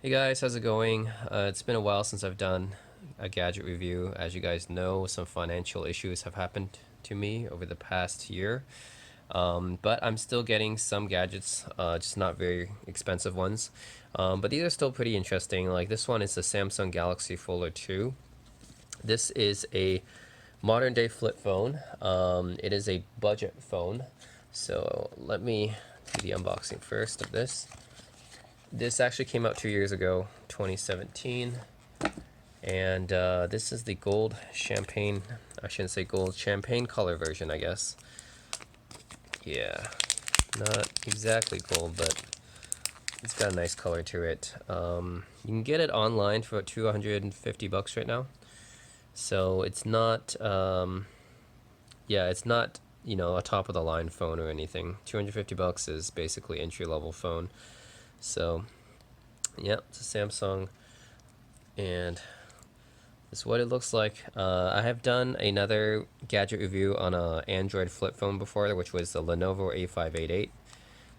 Hey guys, how's it going? It's been a while since I've done a gadget review. As you guys know, some financial issues have happened to me over the past year. But I'm still getting some gadgets, just not very expensive ones. But these are still pretty interesting. Like this one is the Samsung Galaxy Fold 2. This is a modern day flip phone. It is a budget phone. So let me do the unboxing first of this. This actually came out 2 years ago, 2017, and this is the gold champagne. I shouldn't say gold, champagne color version, I guess. Yeah, not exactly gold, but it's got a nice color to it. You can get it online for about 250 bucks right now. So it's not, yeah, it's not a top of the line phone or anything. 250 bucks is basically entry level phone. So yeah, it's a Samsung, and this is what it looks like. I have done another gadget review on a Android flip phone before, which was the Lenovo A588.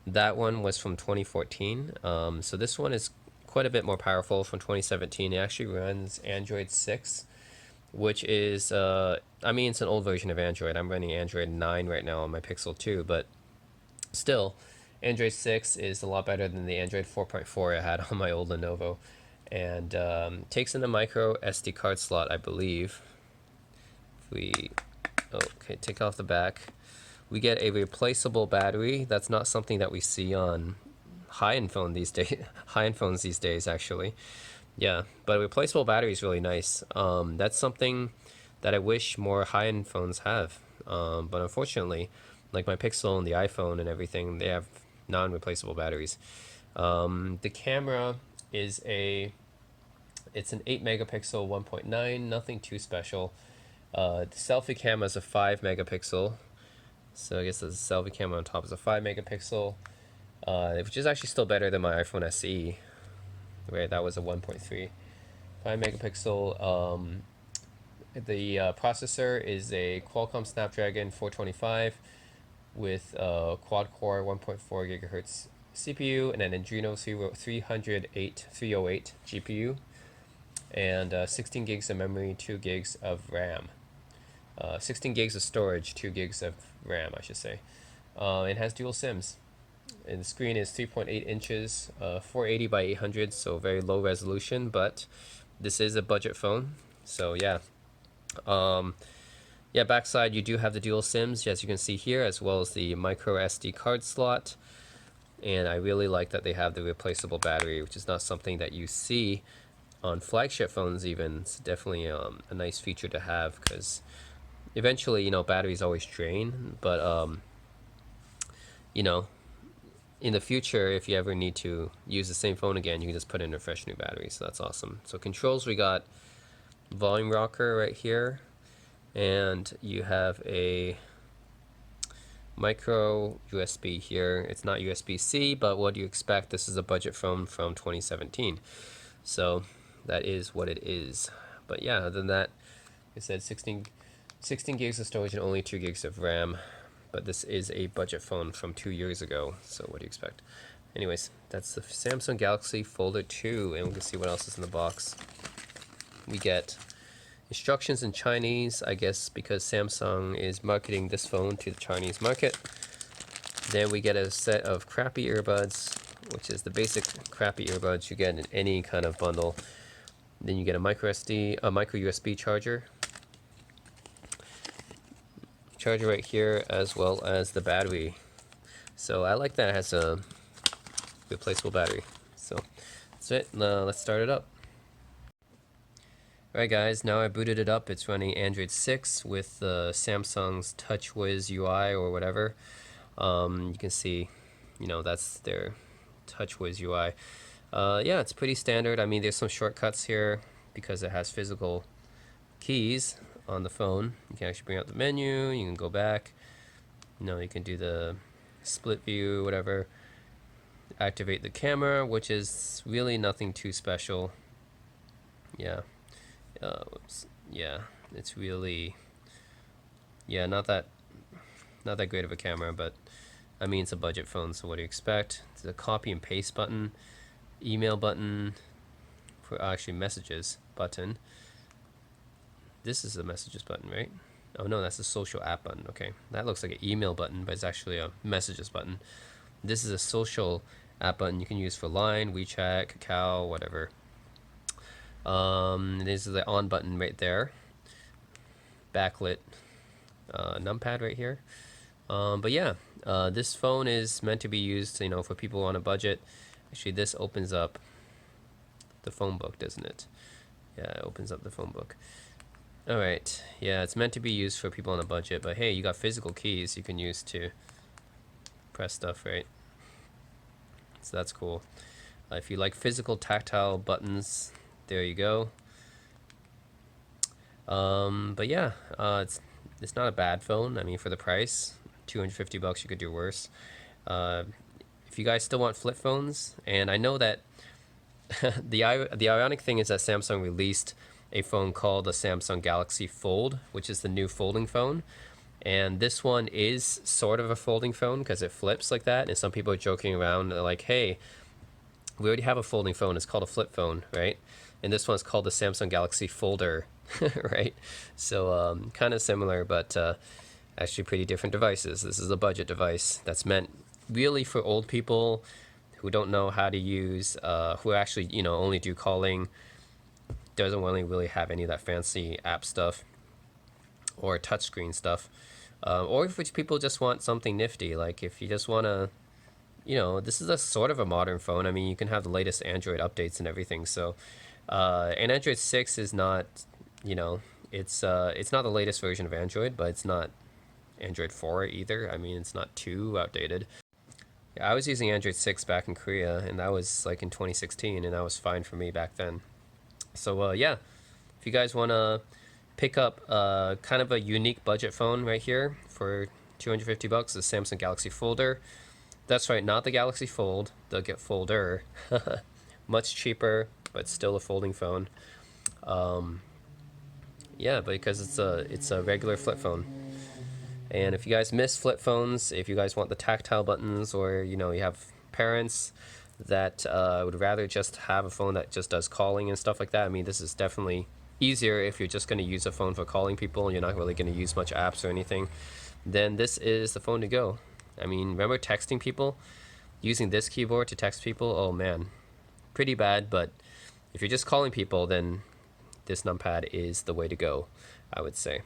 That one was from 2014. So this one is quite a bit more powerful, from 2017. It actually runs Android 6, which is, I mean, it's an old version of Android. I'm running Android 9 right now on my Pixel 2, but still, Android 6 is a lot better than the Android 4.4 I had on my old Lenovo, and takes in a micro SD card slot, I believe. If we, okay, take off the back, we get a replaceable battery. That's not something that we see on high-end phone these days. High-end phones these days, actually. Yeah, but a replaceable battery is really nice. That's something that I wish more high-end phones have. But unfortunately, like my Pixel and the iPhone and everything, they have non-replaceable batteries. The camera is it's an 8 megapixel 1.9, nothing too special. The selfie camera is a 5 megapixel. So I guess the selfie camera on top is a 5 megapixel, which is actually still better than my iPhone SE, where that was a 1.3. 5 megapixel. The processor is a Qualcomm Snapdragon 425 with a quad core 1.4 gigahertz CPU and an Adreno 308 GPU, and 16 gigs of memory, 2 gigs of RAM. 16 gigs of storage, 2 gigs of RAM, I should say. It has dual SIMs. And the screen is 3.8 inches, 480 by 800, so very low resolution, but this is a budget phone. So yeah. Yeah, backside you do have the dual SIMs, as you can see here, as well as the micro SD card slot. And I really like that they have the replaceable battery, which is not something that you see on flagship phones even. It's definitely a nice feature to have, because eventually, batteries always drain, but you know, in the future, if you ever need to use the same phone again, you can just put in a fresh new battery. So that's awesome. So controls, we got volume rocker right here, and you have a micro USB here. It's not USB-C, but what do you expect? This is a budget phone from 2017. So that is what it is. But yeah, other than that, I said 16 gigs of storage and only 2 gigs of RAM. But this is a budget phone from 2 years ago. So what do you expect? Anyways, that's the Samsung Galaxy Fold 2, and we can see what else is in the box. We get instructions in Chinese, I guess because Samsung is marketing this phone to the Chinese market. Then we get a set of crappy earbuds, which is the basic crappy earbuds you get in any kind of bundle. Then you get a micro USB charger right here, as well as the battery. So I like that it has a replaceable battery. So that's it. Let's start it up. Alright guys, now I booted it up. It's running Android 6 with Samsung's TouchWiz UI or whatever. You can see, that's their TouchWiz UI. Yeah, it's pretty standard. I mean, there's some shortcuts here because it has physical keys on the phone. You can actually bring out the menu, you can go back. You can do the split view, whatever. Activate the camera, which is really nothing too special. Yeah. Whoops. Yeah, it's really, yeah, not that great of a camera, but I mean, it's a budget phone, so what do you expect? It's a copy and paste button, email button, actually messages button. This is the messages button, right? Oh no, that's the social app button. Okay, that looks like an email button, but it's actually a messages button. This is a social app button you can use for Line, WeChat, Kakao, whatever. This is the on button right there. Backlit numpad right here. But yeah, this phone is meant to be used, you know, for people on a budget. Actually, this opens up the phone book, doesn't it? Yeah, it opens up the phone book. All right, yeah, it's meant to be used for people on a budget, but hey, you got physical keys you can use to press stuff, right? So that's cool. If you like physical tactile buttons, there you go. But yeah, it's not a bad phone. I mean, for the price, $250, you could do worse. If you guys still want flip phones, and I know that the ironic thing is that Samsung released a phone called the Samsung Galaxy Fold, which is the new folding phone. And this one is sort of a folding phone because it flips like that. And some people are joking around, they're like, hey, we already have a folding phone. It's called a flip phone, right? And this one's called the Samsung Galaxy Folder, right? So kind of similar, but actually pretty different devices. This is a budget device that's meant really for old people who don't know how to use, who actually, you know, only do calling, doesn't really have any of that fancy app stuff or touchscreen stuff. Or if people just want something nifty, like if you just want to, you know, this is a sort of a modern phone. I mean, you can have the latest Android updates and everything. So, and Android 6 is not, you know, it's not the latest version of Android, but it's not Android 4 either. I mean, it's not too outdated. Yeah, I was using Android 6 back in Korea, and that was like in 2016, and that was fine for me back then. So, yeah, if you guys want to pick up kind of a unique budget phone right here for $250, the Samsung Galaxy Folder. That's right, not the Galaxy Fold, the Folder. Much cheaper, but still a folding phone. Yeah, because it's a regular flip phone. And if you guys miss flip phones, if you guys want the tactile buttons, or you know you have parents that would rather just have a phone that just does calling and stuff like that, I mean, this is definitely easier if you're just going to use a phone for calling people. You're not really going to use much apps or anything. Then this is the phone to go. I mean, remember texting people? Using this keyboard to text people? Oh man, pretty bad, but if you're just calling people, then this numpad is the way to go, I would say.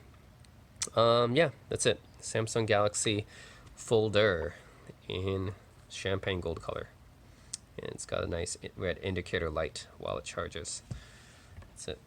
Yeah, that's it. Samsung Galaxy Folder in champagne gold color. And it's got a nice red indicator light while it charges. That's it.